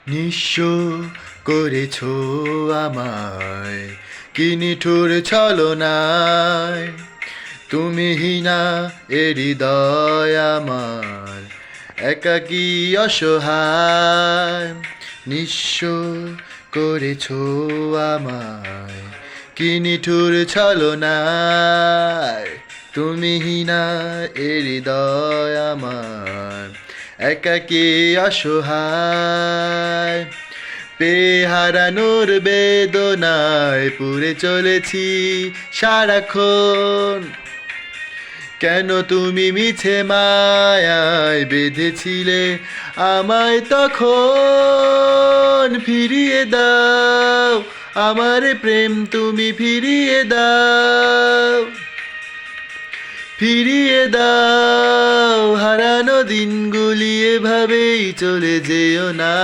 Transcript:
নিঃস্ব করেছো আমায়, কি নিঠুর ছলনায়। তুমিহীনা এ হৃদয় আমার, একাকী অসহায়। নিঃস্ব করেছো আমায়, কি নিঠুর ছলনায়। তুমিহীনা এ হৃদয় আমার, একাকী অসহায়। পেয়ে হারানোর বেদনায় পুড়ে চলেছি সারাক্ষণ। কেন তুমি মিছে মায়ায় বেঁধেছিলে আমায় তখন। ফিরিয়ে দাও আমার প্রেম, তুমি ফিরিয়ে দাও। ফিরিয়ে দাও হারানো দিনগুলি, এভাবেই চলে যেও না।